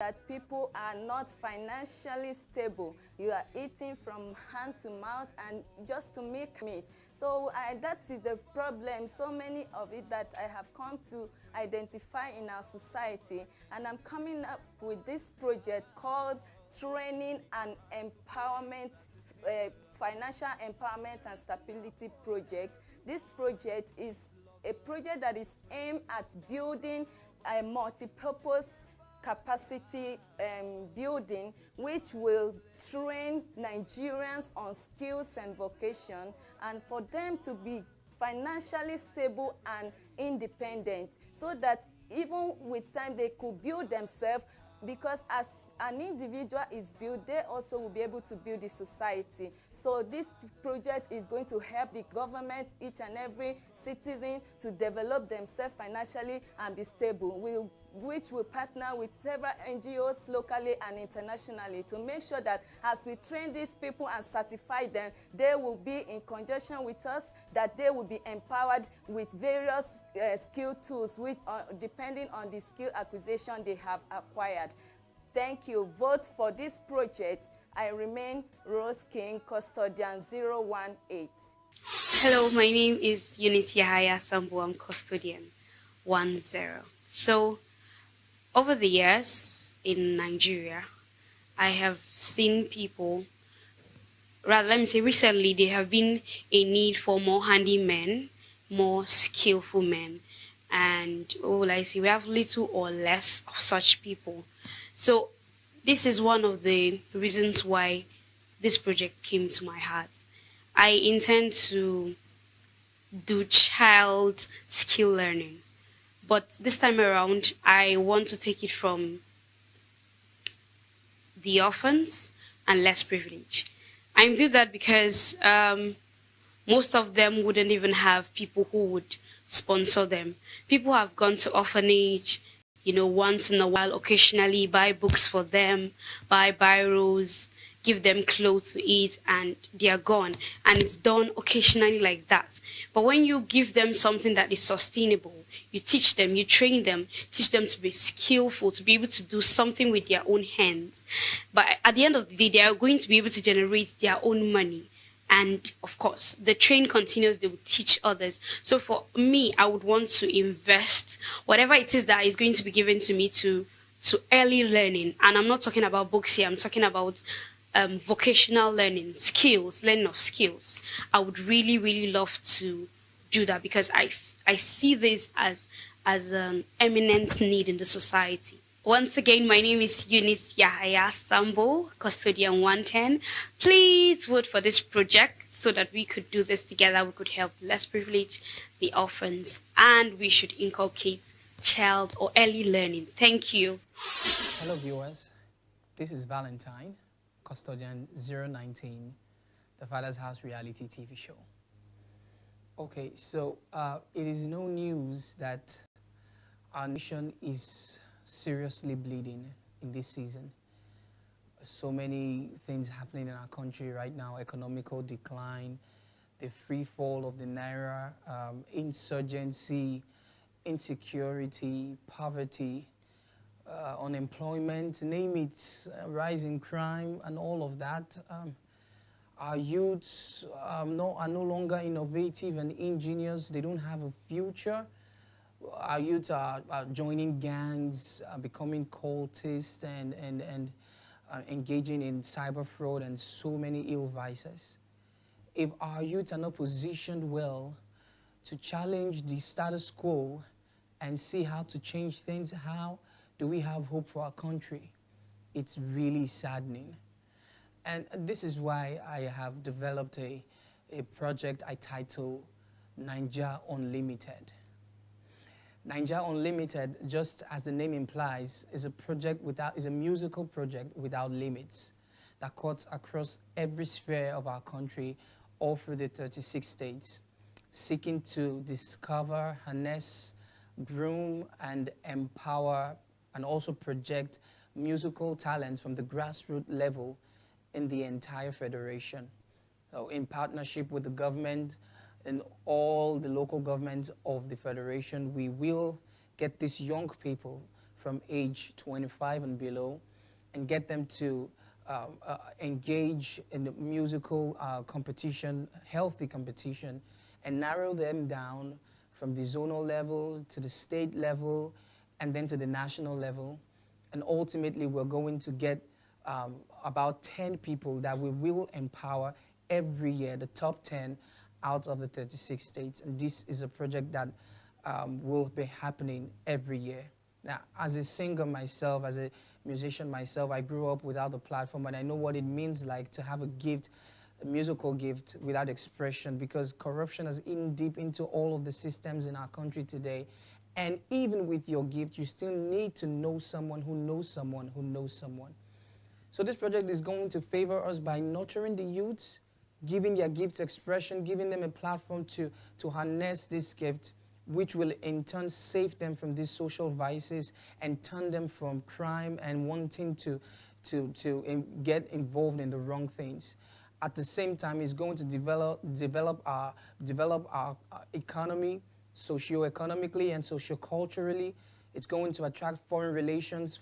that people are not financially stable. You are eating from hand to mouth and just to make meat. So that is the problem, so many of it that I have come to identify in our society. And I'm coming up with this project called Training and Empowerment, Financial Empowerment and Stability Project. This project is a project that is aimed at building a multi-purpose capacity building, which will train Nigerians on skills and vocation, and for them to be financially stable and independent, so that even with time they could build themselves, because as an individual is built, they also will be able to build the society. So this project is going to help the government, each and every citizen, to develop themselves financially and be stable. Which will partner with several NGOs locally and internationally to make sure that as we train these people and certify them, they will be in conjunction with us, that they will be empowered with various skill tools, which depending on the skill acquisition they have acquired. Thank you. Vote for this project. I remain Rose King, custodian 018. Hello, my name is Eunice Yahaya Sambu. I'm custodian 10. So, over the years in Nigeria, I have seen people, rather let me say recently, there have been a need for more handy men, more skillful men. And I see, we have little or less of such people. So this is one of the reasons why this project came to my heart. I intend to do child skill learning. But this time around, I want to take it from the orphans and less privileged. I do that because most of them wouldn't even have people who would sponsor them. People have gone to orphanage, once in a while, occasionally buy books for them, buy biros, give them clothes to eat, and they are gone. And it's done occasionally like that. But when you give them something that is sustainable, you teach them, you train them, teach them to be skillful, to be able to do something with their own hands. But at the end of the day, they are going to be able to generate their own money. And of course, the train continues, they will teach others. So for me, I would want to invest whatever it is that is going to be given to me to early learning. And I'm not talking about books here, I'm talking about vocational learning, learning of skills. I would really, really love to do that because I see this as an eminent need in the society. Once again, my name is Eunice Yahaya Sambo, custodian 110. Please vote for this project so that we could do this together. We could help less privileged, the orphans, and we should inculcate child or early learning. Thank you. Hello viewers, this is Valentine, custodian 019, the Father's House reality TV show. Okay, so it is no news that our nation is seriously bleeding in this season. So many things happening in our country right now: economical decline, the free fall of the naira, insurgency, insecurity, poverty, unemployment, name it, rise in crime, and all of that. Our youths are no longer innovative and ingenious. They don't have a future. Our youths are joining gangs, becoming cultists, and engaging in cyber fraud and so many ill vices. If our youths are not positioned well to challenge the status quo and see how to change things, how do we have hope for our country? It's really saddening. And this is why I have developed a project I title Naija Unlimited. Naija Unlimited, just as the name implies, is a musical project without limits that cuts across every sphere of our country, all through the 36 states, seeking to discover, harness, groom, and empower, and also project musical talents from the grassroots level in the entire federation. So in partnership with the government, in all the local governments of the Federation, we will get these young people from age 25 and below and get them to engage in the musical competition, healthy competition, and narrow them down from the zonal level to the state level and then to the national level. And ultimately, we're going to get about 10 people that we will empower every year, the top 10 out of the 36 states. And this is a project that will be happening every year. Now, as a singer myself, as a musician myself, I grew up without a platform, and I know what it means like to have a gift, a musical gift without expression, because corruption has eaten deep into all of the systems in our country today. And even with your gift, you still need to know someone who knows someone who knows someone. So this project is going to favor us by nurturing the youths, giving their gifts expression, giving them a platform to harness this gift, which will in turn save them from these social vices and turn them from crime and wanting to get involved in the wrong things. At the same time, it's going to develop our economy, socio-economically and socio-culturally. It's going to attract foreign relations,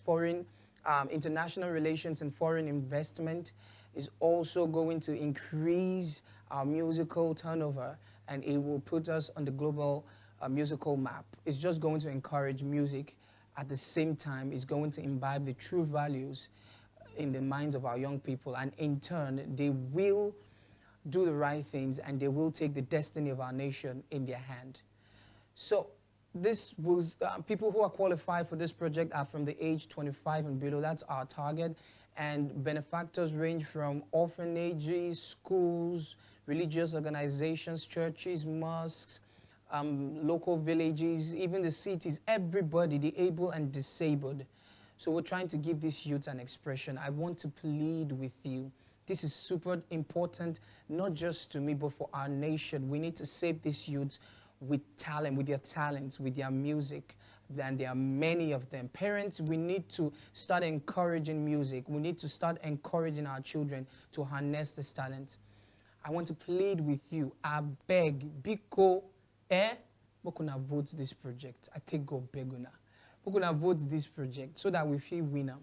international relations and foreign investment. Is also going to increase our musical turnover, and it will put us on the global musical map. It's just going to encourage music. At the same time, it's going to imbibe the true values in the minds of our young people, and in turn, they will do the right things and they will take the destiny of our nation in their hand. So this was, people who are qualified for this project are from the age 25 and below. That's our target. And benefactors range from orphanages, schools, religious organizations, churches, mosques, local villages, even the cities, everybody, the able and disabled. So we're trying to give these youths an expression. I want to plead with you. This is super important, not just to me, but for our nation. We need to save these youths with talent, with their talents, with their music. And there are many of them. Parents, we need to start encouraging music. We need to start encouraging our children to harness this talent. I want to plead with you. I beg, Biko, Bokuna vote this project. I take go beguna. Bokuna vote this project so that we feel winner.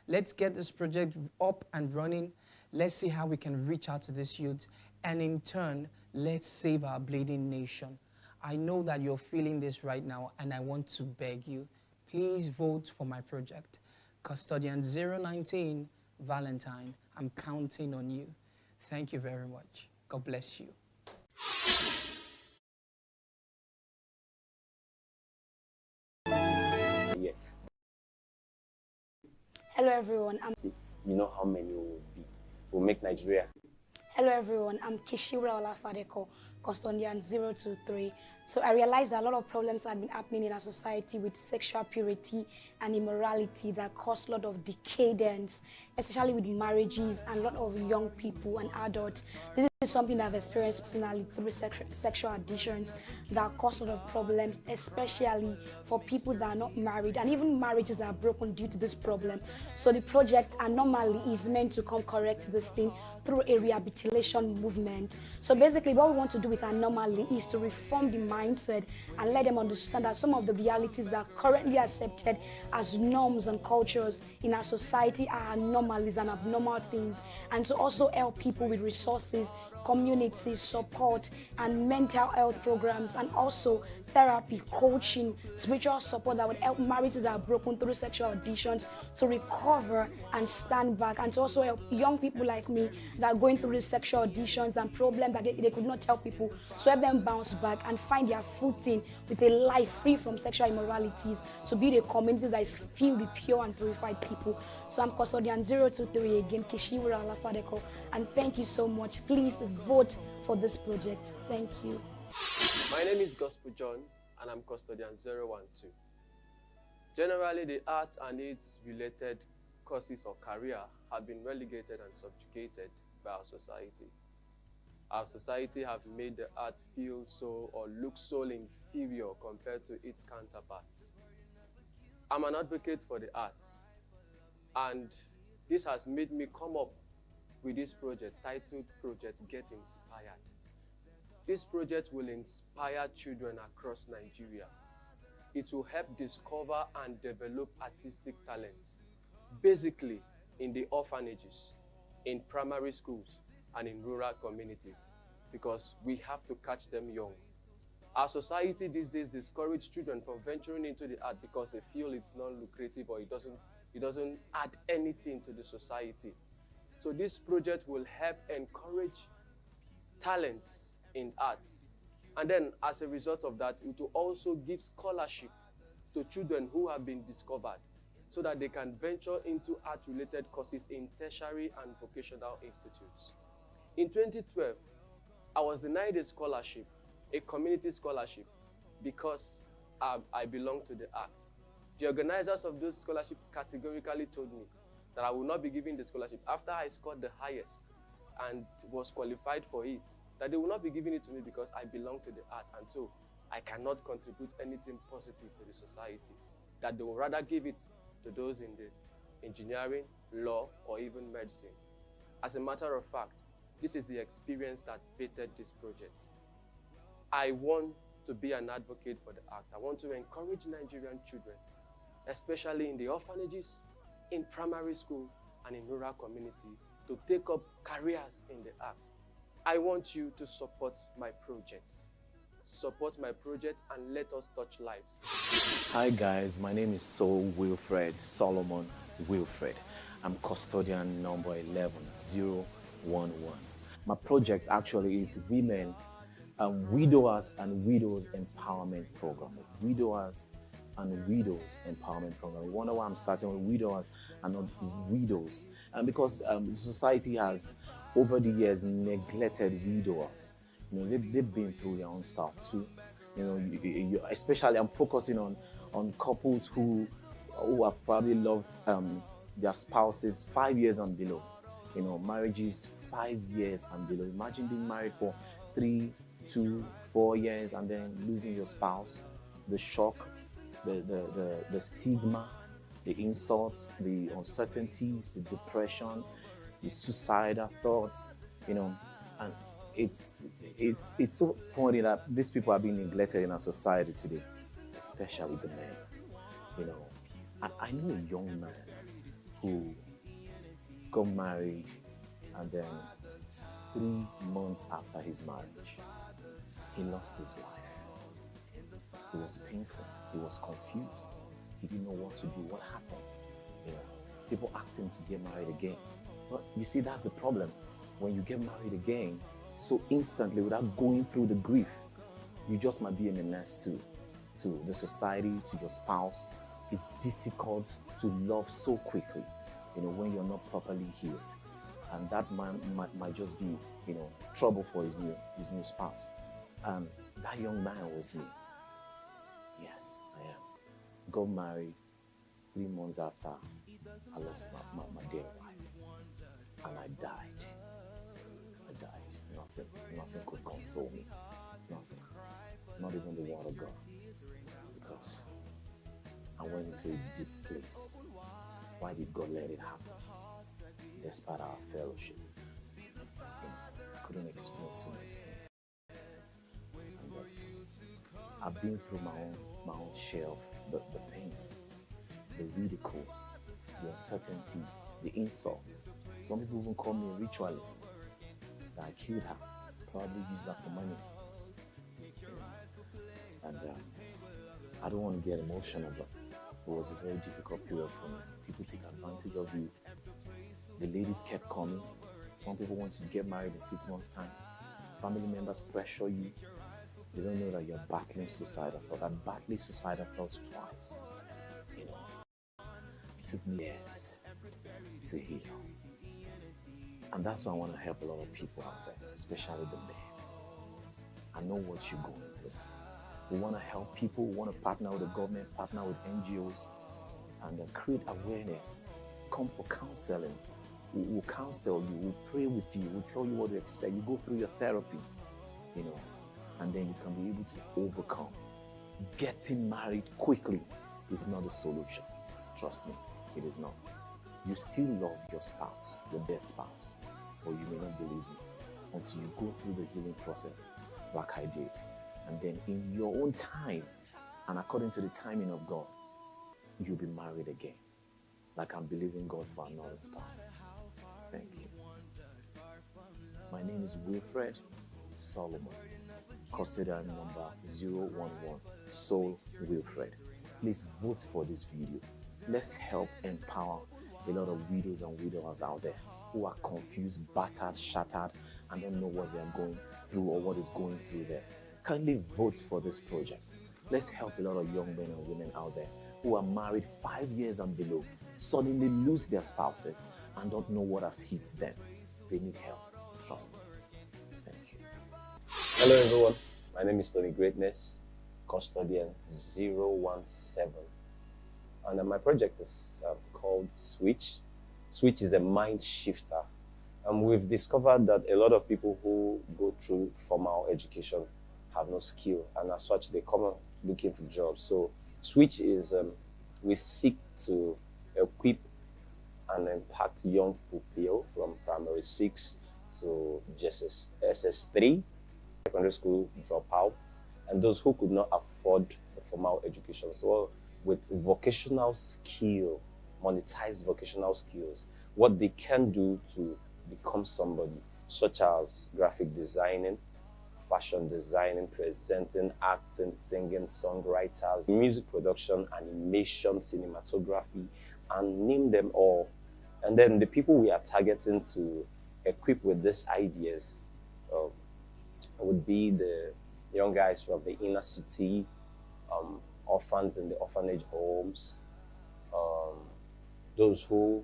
Let's get this project up and running. Let's see how we can reach out to this youth. And in turn, let's save our bleeding nation. I know that you're feeling this right now, and I want to beg you, please vote for my project. Custodian 019, Valentine, I'm counting on you. Thank you very much. God bless you. Yeah. Hello everyone, You know how many will be? Will make Nigeria. Hello everyone, I'm Kishiura Olafadeko, Custodian 023. So I realized that a lot of problems have been happening in our society with sexual purity and immorality that cause a lot of decadence, especially with marriages and a lot of young people and adults. This is something that I've experienced personally through sexual addictions that cause a lot of problems, especially for people that are not married and even marriages that are broken due to this problem. So the project Anomaly is meant to come correct this thing through a rehabilitation movement. So basically what we want to do with Anomaly is to reform the mindset and let them understand that some of the realities that are currently accepted as norms and cultures in our society are anomalies and abnormal things, and to also help people with resources, community support and mental health programs, and also therapy, coaching, spiritual support that would help marriages that are broken through sexual addictions to recover and stand back, and to also help young people like me that are going through these sexual addictions and problems that they could not tell people, so help them bounce back and find their footing with a life free from sexual immoralities, to build a community that is filled with pure and purified people. So I'm Custodian 023 again, Kishiura Olafadeko, and thank you so much. Please vote for this project. Thank you. My name is Gospel John, and I'm Custodian 012. Generally, the art and its related courses or career have been relegated and subjugated by our society. Our society have made the art feel so or look so inferior compared to its counterparts. I'm an advocate for the arts, and this has made me come up with this project titled Project Get Inspired. This project will inspire children across Nigeria it will help discover and develop artistic talent, basically in the orphanages, in primary schools, and in rural communities, because we have to catch them young. Our society these days discourages children from venturing into the art because they feel it's not lucrative or it doesn't add anything to the society. So this project will help encourage talents in arts. And then as a result of that, it will also give scholarship to children who have been discovered so that they can venture into art-related courses in tertiary and vocational institutes. In 2012, I was denied a scholarship, a community scholarship, because I belong to the act. The organizers of those scholarships categorically told me that I will not be given the scholarship after I scored the highest and was qualified for it, that they will not be giving it to me because I belong to the art, and so I cannot contribute anything positive to the society, that they will rather give it to those in the engineering, law, or even medicine. As a matter of fact, this is the experience that baited this project. I want to be an advocate for the act. I want to encourage Nigerian children, especially in the orphanages, in primary school, and in rural community, to take up careers in the act. I want you to support my projects. Support my project and let us touch lives. Hi guys, my name is Saul Wilfred, Solomon Wilfred. I'm custodian number 11011. My project actually is Women, Widowers and Widows Empowerment Program. Widowers and Widows Empowerment Program. You wonder why I'm starting with widowers and not widows. And because society has, over the years, neglected widowers. You know, they've been through their own stuff too. You know, especially I'm focusing on couples who have probably loved their spouses 5 years and below. You know, marriages 5 years and below. Imagine being married for 3, 2, 4 years and then losing your spouse. The shock, the stigma, the insults, the uncertainties, the depression, the suicidal thoughts, you know, and it's so funny that these people are being neglected in our society today, especially the men. You know, I know a young man who got married and then 3 months after his marriage, he lost his wife. It was painful. He was confused. He didn't know what to do. What happened? You know, people asked him to get married again. But you see, that's the problem. When you get married again, so instantly, without going through the grief, you just might be a menace to the society, to your spouse. It's difficult to love so quickly, you know, when you're not properly healed. And that man might just be, you know, trouble for his new spouse. And that young man was me. Yes, I am. Got married 3 months after I lost my dear wife. And I died. Nothing could console me. Nothing. Not even the word of God. Because I went into a deep place. Why did God let it happen? Despite our fellowship. I couldn't explain to me. And I've been through my own share of the pain, the ridicule, the uncertainties, the insults. Some people even call me a ritualist. That I killed her, probably used that for money. And I don't want to get emotional, but it was a very difficult period for me. People take advantage of you. The ladies kept coming. Some people want you to get married in 6 months' time. Family members pressure you. They don't know that you're battling suicidal thoughts. I battled suicidal thoughts twice. You know, it took me years to heal. And that's why I want to help a lot of people out there, especially the men. I know what you're going through. We want to help people. We want to partner with the government, partner with NGOs, and create awareness. Come for counseling. We'll counsel you. We'll pray with you. We'll tell you what to expect. You go through your therapy, you know, and then you can be able to overcome. Getting married quickly is not the solution. Trust me, it is not. You still love your spouse, your dead spouse, or you may not believe me, until you go through the healing process like I did. And then in your own time And according to the timing of God, you'll be married again. Like I'm believing God for another spouse. Thank you. My name is Wilfred Solomon, custodian number 011, Soul Wilfred. Please vote for this video. Let's help empower a lot of widows and widowers out there who are confused, battered, shattered, and don't know what they're going through or what is going through there. Kindly vote for this project. Let's help a lot of young men and women out there who are married 5 years and below, suddenly lose their spouses and don't know what has hit them. They need help. Trust me. Thank you. Hello everyone, my name is Tony Greatness, custodian 017. And my project is called Switch. Switch is a mind shifter. And we've discovered that a lot of people who go through formal education have no skill, and as such they come looking for jobs. So Switch is, we seek to equip and impact young people from primary 6 to SS3, secondary school dropouts, and those who could not afford the formal education. So with vocational skill, monetized vocational skills, what they can do to become somebody, such as graphic designing, fashion designing, presenting, acting, singing, songwriters, music production, animation, cinematography, and name them all. And then the people we are targeting to equip with these ideas would be the young guys from the inner city, orphans in the orphanage homes, those who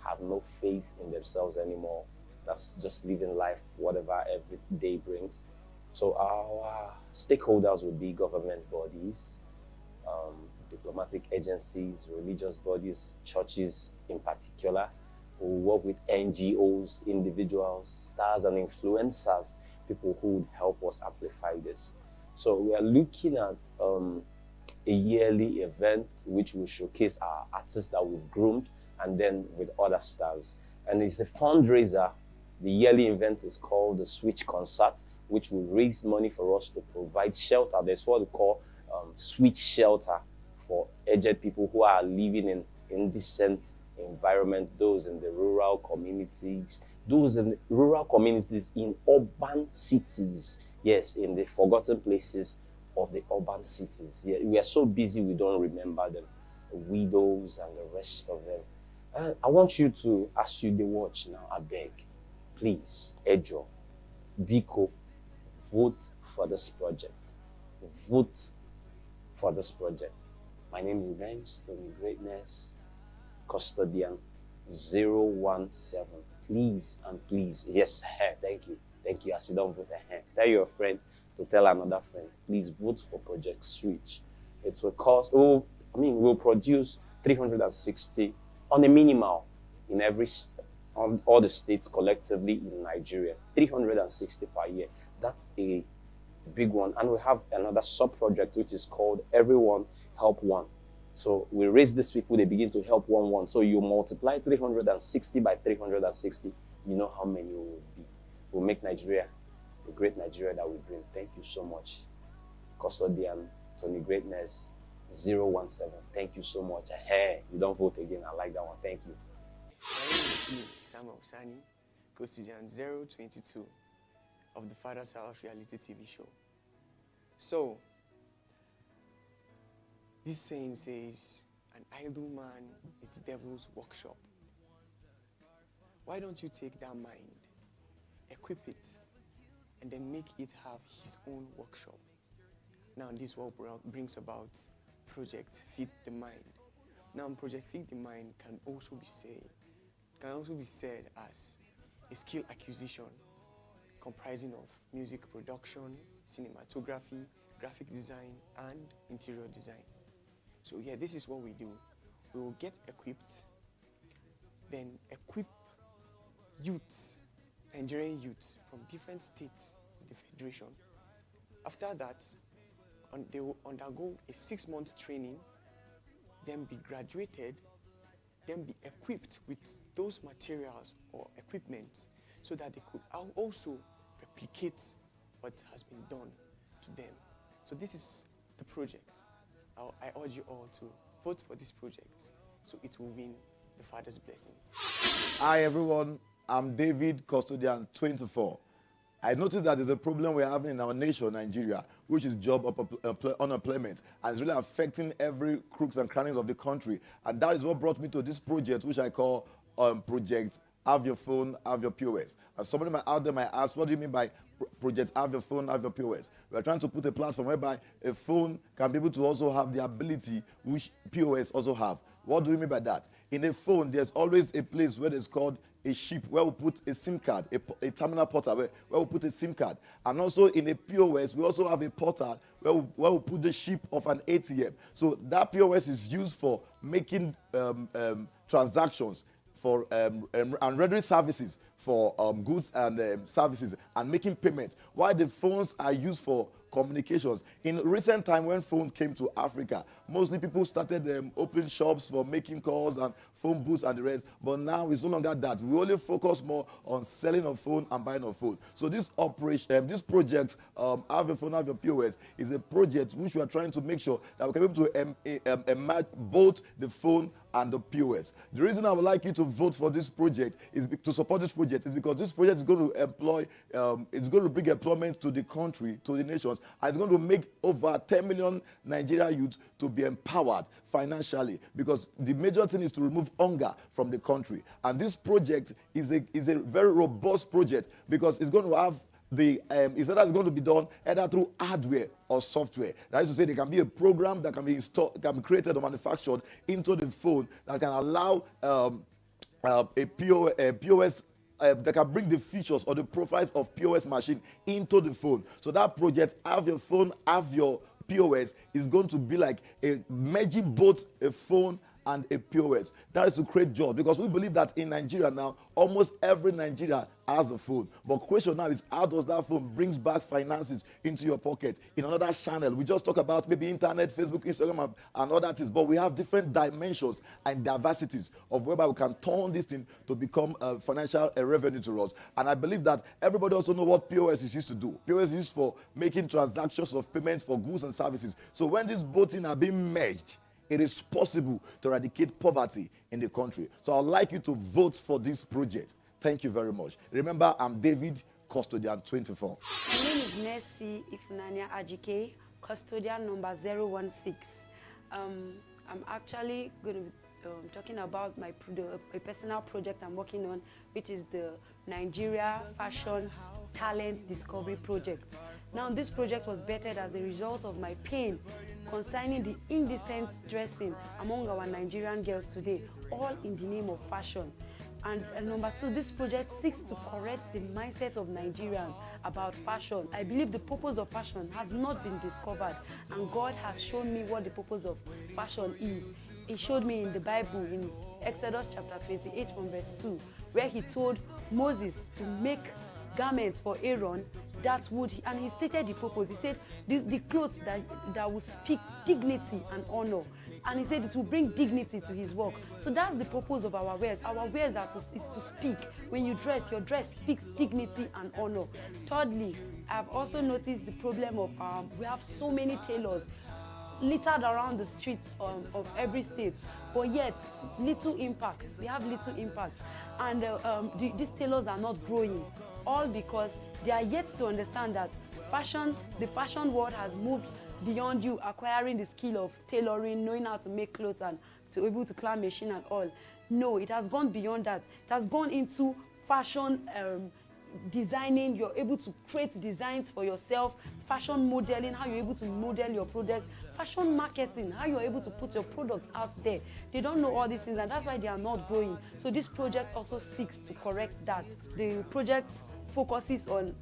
have no faith in themselves anymore, that's just living life whatever every day brings. So our stakeholders would be government bodies, diplomatic agencies, religious bodies, churches in particular. We work with NGOs, individuals, stars and influencers, people who would help us amplify this. So we are looking at a yearly event which will showcase our artists that we've groomed, and then with other stars. And it's a fundraiser. The yearly event is called the Switch Concert, which will raise money for us to provide shelter. There's what we call Switch Shelter for aged people who are living in indecent environment, those in the rural communities, those in the rural communities in urban cities. Yes, in the forgotten places of the urban cities. Yeah, we are so busy we don't remember them, the widows and the rest of them. I want you to, as you watch now, I beg, please, Ejo, Biko, vote for this project. Vote for this project. My name remains Tony Greatness, custodian 017. Please and please, yes, thank you. Thank you. As you don't vote, tell your friend to tell another friend. Please vote for Project Switch. It will cost, we'll produce 360 on a minimal in on all the states collectively in Nigeria. 360 per year. That's a big one. And we have another sub-project which is called Everyone Help One. So we raise these people, they begin to help one. So you multiply 360 by 360, you know how many will be. We'll make Nigeria the great Nigeria that we dream. Thank you so much. Custodian Tony Greatness 017. Thank you so much. Hey, you don't vote again. I like that one. Thank you. My name is Samuel Sani, custodian 022 of the Father's House reality TV show. So, this saying says, an idle man is the devil's workshop. Why don't you take that mind, equip it, and then make it have his own workshop? Now, this is what brings about Project Feed the Mind. Now, Project Feed the Mind can also be said as a skill acquisition comprising of music production, cinematography, graphic design, and interior design. So yeah, this is what we do. We will get equipped, then equip youth, Nigerian youth from different states of the Federation. After that, they will undergo a 6-month training, then be graduated, then be equipped with those materials or equipment so that they could also replicate what has been done to them. So this is the project. I urge you all to vote for this project so it will win the Father's blessing. Hi everyone, I'm David, Custodian 24. I noticed that there's a problem we're having in our nation, Nigeria, which is job unemployment, and it's really affecting every crooks and crannies of the country. And that is what brought me to this project, which I call Project Have Your Phone, Have Your POS. And somebody out there might ask, what do you mean by Project Have Your Phone, Have Your POS? We're trying to put a platform whereby a phone can be able to also have the ability which POS also have. What do we mean by that? In a phone, there's always a place where it's called a chip, where we put a SIM card, a terminal portal, where we put a SIM card. And also in a POS, we also have a portal where we put the chip of an ATM. So that POS is used for making transactions for and rendering services for goods and services and making payments, while the phones are used for communications. In recent time, when phone came to Africa, mostly people started opening shops for making calls and phone booths and the rest. But now it's no longer that. We only focus more on selling of phone and buying of phone. So this operation, this project, Have Your Phone, Have Your POS, is a project which we are trying to make sure that we can be able to match both the phone and the POS. The reason I would like you to vote for this project is to support this project is because this project is going to employ, it's going to bring employment to the country, to the nations, and it's going to make over 10 million Nigerian youths to be empowered financially, because the major thing is to remove hunger from the country. And this project is a very robust project because it's going to have it's going to be done either through hardware or software. That is to say, there can be a program that can be installed, can be created or manufactured into the phone that can allow a POS that can bring the features or the profiles of POS machine into the phone. So that project, Have Your Phone, Have Your POS, is going to be like merging both a phone and a POS. That is to create jobs, because we believe that in Nigeria now, almost every Nigerian has a phone. But question now is, how does that phone brings back finances into your pocket in another channel? We just talk about maybe internet, Facebook, Instagram, and other things, but we have different dimensions and diversities of whereby we can turn this thing to become financial revenue to us. And I believe that everybody also know what POS is used to do. POS is used for making transactions of payments for goods and services. So when these both things are being merged, it is possible to eradicate poverty in the country. So I'd like you to vote for this project. Thank you very much. Remember, I'm David, Custodian 24. My name is Nessie Ifunanya Ajike, Custodian number 016. I'm actually going to be talking about a personal project I'm working on, which is the Nigeria Fashion Talent Discovery Project. Now, this project was bettered as a result of my pain concerning the indecent dressing among our Nigerian girls today, all in the name of fashion. And number two, this project seeks to correct the mindset of Nigerians about fashion. I believe the purpose of fashion has not been discovered, and God has shown me what the purpose of fashion is. He showed me in the Bible, in Exodus chapter 28 from verse 2, where he told Moses to make garments for Aaron that would, and he stated the purpose. He said the clothes that would speak dignity and honor, and he said it will bring dignity to his work. So that's the purpose of our wares. Our wares is to speak. When you dress, your dress speaks dignity and honor. Thirdly, I've also noticed the problem of we have so many tailors littered around the streets of every state, but yet little impact. We have little impact, and these tailors are not growing, all because they are yet to understand that the fashion world has moved beyond you acquiring the skill of tailoring, knowing how to make clothes and to be able to climb machine and all. No, it has gone beyond that. It has gone into fashion designing. You're able to create designs for yourself, fashion modeling, how you're able to model your products, fashion marketing, how you're able to put your products out there. They don't know all these things, and that's why they are not growing. So this project also seeks to correct that. The project focuses on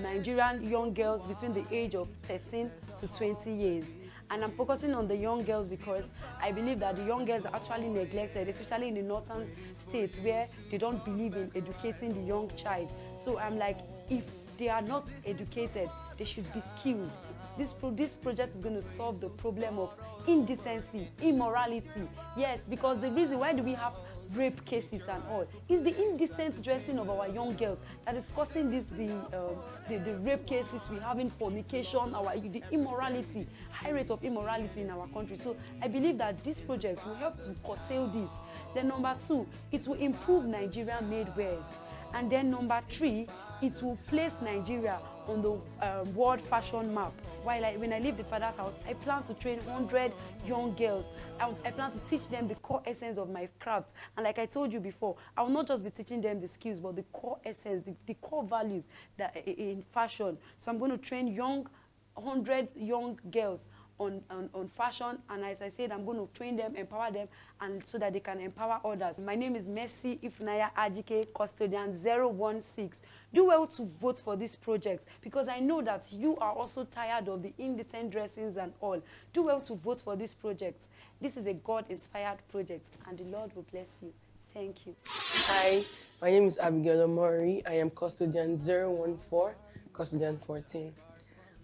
Nigerian young girls between the age of 13 to 20 years. And I'm focusing on the young girls because I believe that the young girls are actually neglected, especially in the northern states where they don't believe in educating the young child. So I'm like, if they are not educated, they should be skilled. This project is going to solve the problem of indecency, immorality. Yes, because the reason why do we have rape cases and all. It's the indecent dressing of our young girls that is causing the rape cases we have in fornication, the immorality, high rate of immorality in our country. So I believe that this project will help to curtail this. Then number 2, it will improve Nigerian made wares. And then number 3, it will place Nigeria on the world fashion map. When I leave the father's house, I plan to train 100 young girls. I plan to teach them the core essence of my craft. And like I told you before, I will not just be teaching them the skills, but the core essence, the core values that in fashion. So I'm going to train 100 young girls on fashion, and as I said, I'm going to train them, empower them, and so that they can empower others. My name is Mercy Ifunanya Ajike, custodian 016. Do well to vote for this project, because I know that you are also tired of the indecent dressings and all. Do well to vote for this project. This is a God-inspired project, and the Lord will bless you. Thank you. Hi, my name is Abigail Omori. I am custodian 014, custodian 14.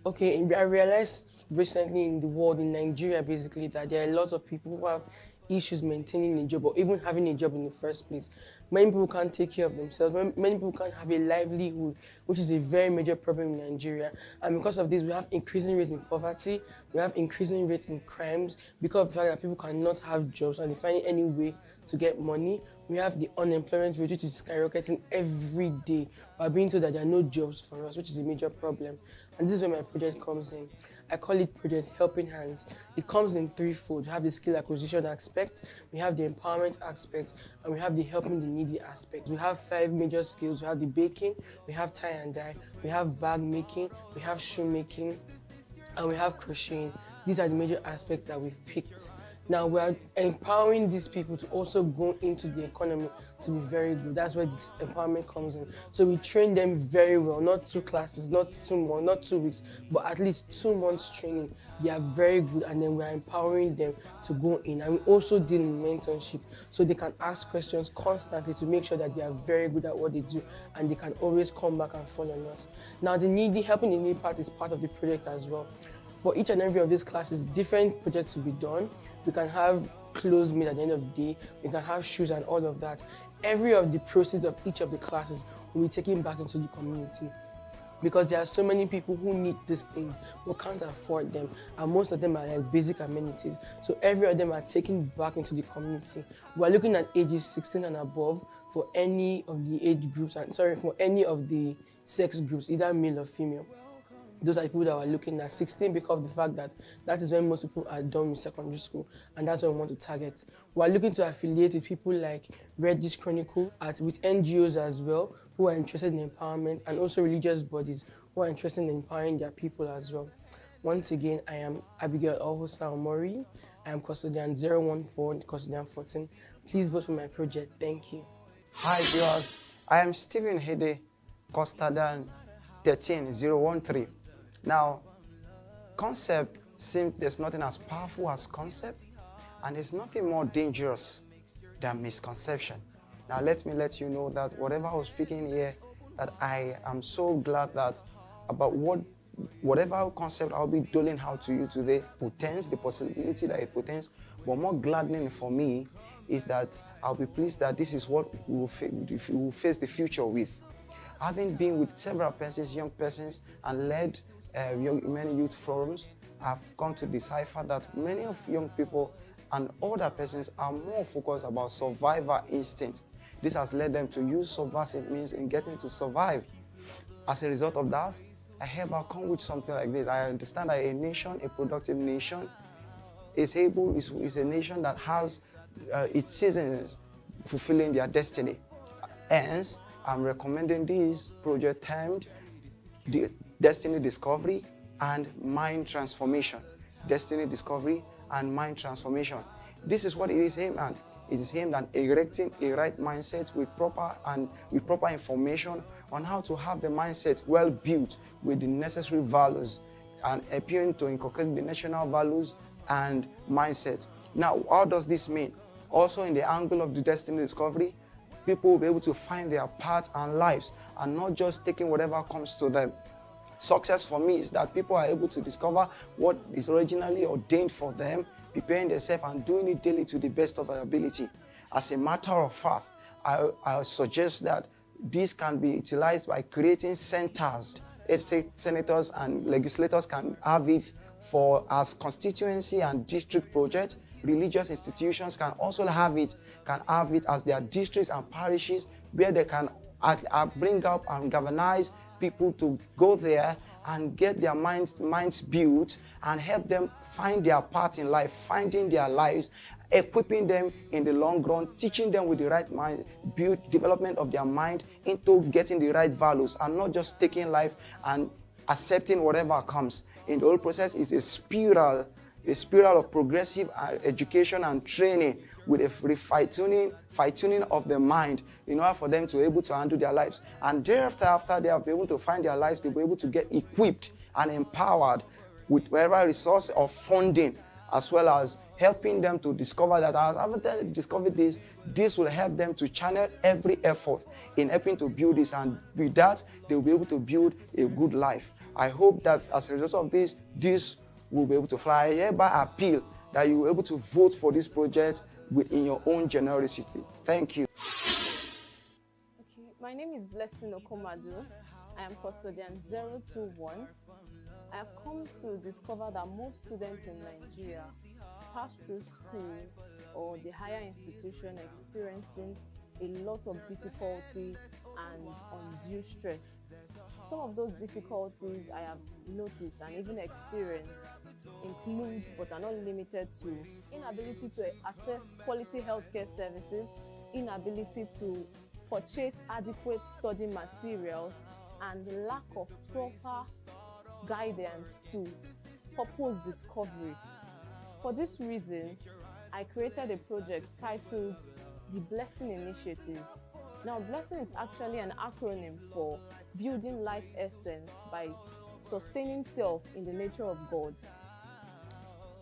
Okay, I realized recently in the world, in Nigeria basically, that there are a lot of people who have issues maintaining a job or even having a job in the first place. Many people can't take care of themselves. Many people can't have a livelihood, which is a very major problem in Nigeria. And because of this, we have increasing rates in poverty, we have increasing rates in crimes, because of the fact that people cannot have jobs and they find any way to get money. We have the unemployment rate, which is skyrocketing every day. We're being told that there are no jobs for us, which is a major problem. And this is where my project comes in. I call it Project Helping Hands. It comes in threefold. We have the skill acquisition aspect, we have the empowerment aspect, and we have the helping the needy aspect. We have 5 major skills. We have the baking, we have tie and dye, we have bag making, we have shoe making, and we have crocheting. These are the major aspects that we've picked. Now we are empowering these people to also go into the economy to be very good. That's where this empowerment comes in. So we train them very well, not 2 classes, not 2 months, not 2 weeks, but at least 2 months training. They are very good, and then we are empowering them to go in. And we also deal in mentorship, so they can ask questions constantly to make sure that they are very good at what they do, and they can always come back and follow us. Now the helping the needy part is part of the project as well. For each and every of these classes, different projects will be done. We can have clothes made at the end of the day. We can have shoes and all of that. Every of the proceeds of each of the classes will be taken back into the community, because there are so many people who need these things but can't afford them, and most of them are like basic amenities. So every of them are taken back into the community. We are looking at ages 16 and above for any of the age groups, and for any of the sex groups, either male or female. Those are people that we're looking at. 16 because of the fact that that is when most people are done with secondary school, and that's what we want to target. We're looking to affiliate with people like Reddish Chronicle, with NGOs as well, who are interested in empowerment, and also religious bodies who are interested in empowering their people as well. Once again, I am Abigail Ohosa Omori. I am custodian 014, custodian 14. Please vote for my project. Thank you. Hi viewers, I am Stephen Hede, custodian 13013. Now, concept seems there's nothing as powerful as concept, and there's nothing more dangerous than misconception. Now, let me let you know that whatever I was speaking here, that I am so glad that about whatever concept I'll be doling out to you today pertains, the possibility that it pertains, but more gladdening for me is that I'll be pleased that this is what we will face the future with. Having been with several persons, young persons, and led many youth forums, I've come to decipher that many of young people and older persons are more focused about survivor instinct. This has led them to use subversive means in getting to survive. As a result of that, I hereby come with something like this. I understand that a nation, a productive nation, is a nation that has its citizens fulfilling their destiny. Hence, I'm recommending this project termed Destiny Discovery and Mind Transformation. Destiny Discovery and Mind Transformation. This is what it is aimed at. It is aimed at erecting a right mindset with proper information on how to have the mindset well built with the necessary values, and appearing to inculcate the national values and mindset. Now, what does this mean? Also, in the angle of the Destiny Discovery, people will be able to find their paths and lives, and not just taking whatever comes to them. Success for me is that people are able to discover what is originally ordained for them, preparing themselves and doing it daily to the best of their ability. As a matter of fact, I suggest that this can be utilized by creating centers. Let's say senators and legislators can have it for as constituency and district projects. Religious institutions can also have it as their districts and parishes, where they can bring up and galvanize people to go there and get their minds built and help them find their path in life, finding their lives, equipping them in the long run, teaching them with the right mind, development of their mind into getting the right values, and not just taking life and accepting whatever comes. In the whole process is a spiral of progressive education and training with a fine-tuning of the mind in order for them to be able to handle their lives. And thereafter, after they are able to find their lives, they'll be able to get equipped and empowered with whatever resource of funding, as well as helping them to discover that after they discover this will help them to channel every effort in helping to build this. And with that, they'll be able to build a good life. I hope that as a result of this will be able to fly. I hereby appeal that you will be able to vote for this project within your own generosity. Thank you. Okay, my name is Blessing Okomadu. I am custodian 021. I have come to discover that most students in Nigeria pass through school or the higher institution experiencing a lot of difficulty and undue stress. Some of those difficulties I have noticed and even experienced include, but are not limited to, inability to access quality healthcare services, inability to purchase adequate study materials, and lack of proper guidance to purpose discovery. For this reason, I created a project titled The Blessing Initiative. Now, Blessing is actually an acronym for Building Life Essence by Sustaining Self in the Nature of God.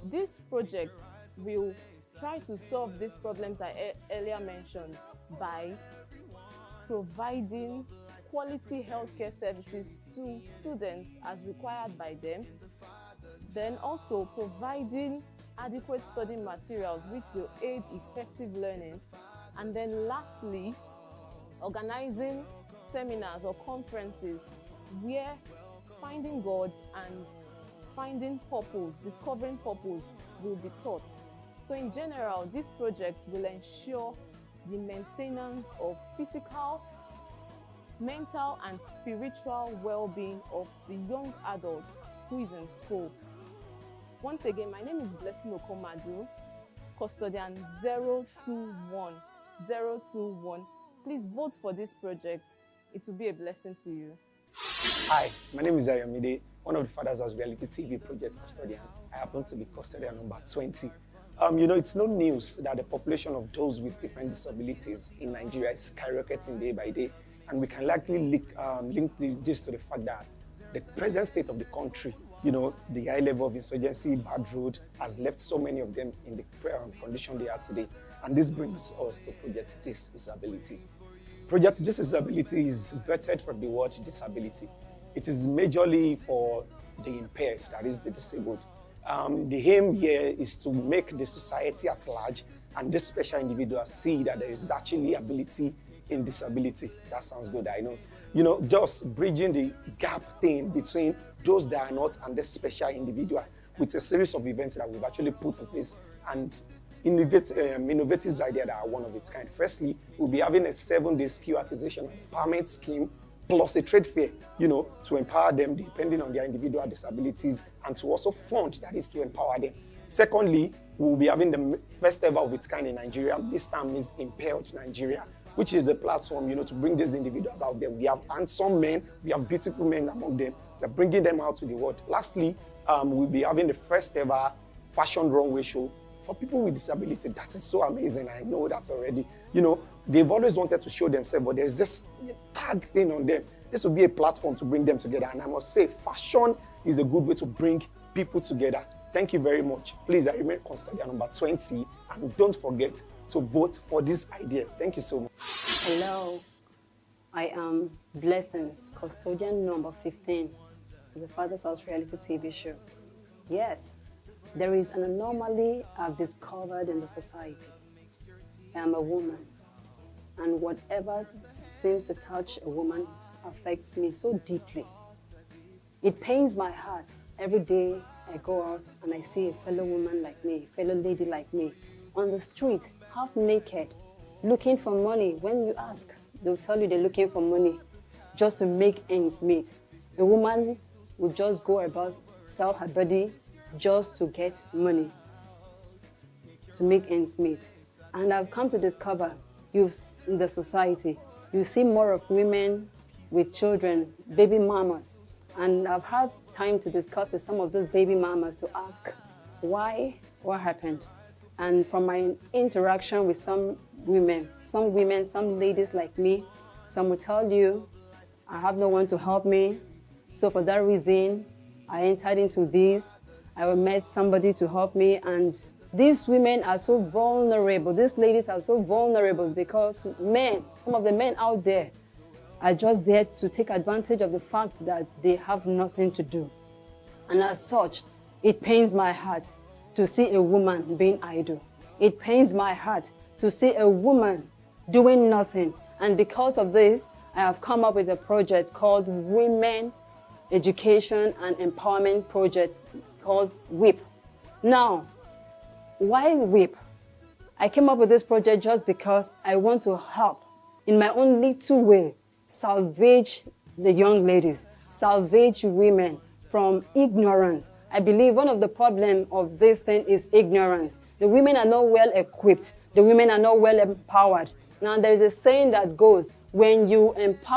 This project will try to solve these problems I earlier mentioned by providing quality healthcare services to students as required by them, then also providing adequate study materials which will aid effective learning, and then lastly, organizing seminars or conferences where finding God and finding purpose, discovering purpose will be taught. So in general, this project will ensure the maintenance of physical, mental and spiritual well-being of the young adult who is in school. Once again, my name is Blessing Okomadu, custodian 021. Please vote for this project. It will be a blessing to you. Hi, my name is Ayomide, one of the Fathers as Reality TV project custodian. I happen to be custodian number 20. It's no news that the population of those with different disabilities in Nigeria is skyrocketing day by day. And we can likely link this to the fact that the present state of the country, the high level of insurgency, bad road, has left so many of them in the condition they are today. And this brings us to Project Disability. Project Disability is birthed from the word disability. It is majorly for the impaired, that is the disabled. The aim here is to make the society at large and this special individual see that there is actually ability in disability. That sounds good, I know. Just bridging the gap thing between those that are not and this special individual with a series of events that we've actually put in place and innovative ideas that are one of its kind. Firstly, we'll be having a 7-day skill acquisition empowerment scheme plus a trade fair, to empower them depending on their individual disabilities and to also fund, that is to empower them. Secondly, we'll be having the first ever of its kind in Nigeria. This time is Impaired Nigeria, which is a platform, to bring these individuals out there. We have handsome men, we have beautiful men among them. We're bringing them out to the world. Lastly, we'll be having the first ever fashion runway show for people with disability. That is so amazing. I know that already. They've always wanted to show themselves, but there's this tag thing on them. This will be a platform to bring them together. And I must say, fashion is a good way to bring people together. Thank you very much. Please, I remain custodian number 20. And don't forget to vote for this idea. Thank you so much. Hello, I am Blessings, custodian number 15 of the Father's House Reality TV show. Yes, there is an anomaly I've discovered in the society. I am a woman. And whatever seems to touch a woman affects me so deeply. It pains my heart. Every day I go out and I see a fellow woman like me, a fellow lady like me, on the street, half naked, looking for money. When you ask, they'll tell you they're looking for money just to make ends meet. A woman would just go about, sell her body just to get money, to make ends meet. And I've come to discover, in the society, you see more of women with children, baby mamas. And I've had time to discuss with some of those baby mamas to ask why, what happened. And from my interaction with some women, some ladies like me, some will tell you, I have no one to help me. So for that reason, I entered into this. I met somebody to help me, and these women are so vulnerable. These ladies are so vulnerable because men, some of the men out there are just there to take advantage of the fact that they have nothing to do. And as such, it pains my heart to see a woman being idle. It pains my heart to see a woman doing nothing. And because of this, I have come up with a project called Women Education and Empowerment Project called WIP. Now, why WIP? I came up with this project just because I want to help in my own little way salvage the young ladies, salvage women from ignorance. I believe one of the problems of this thing is ignorance. The women are not well equipped. The women are not well empowered. Now, there is a saying that goes, when you empower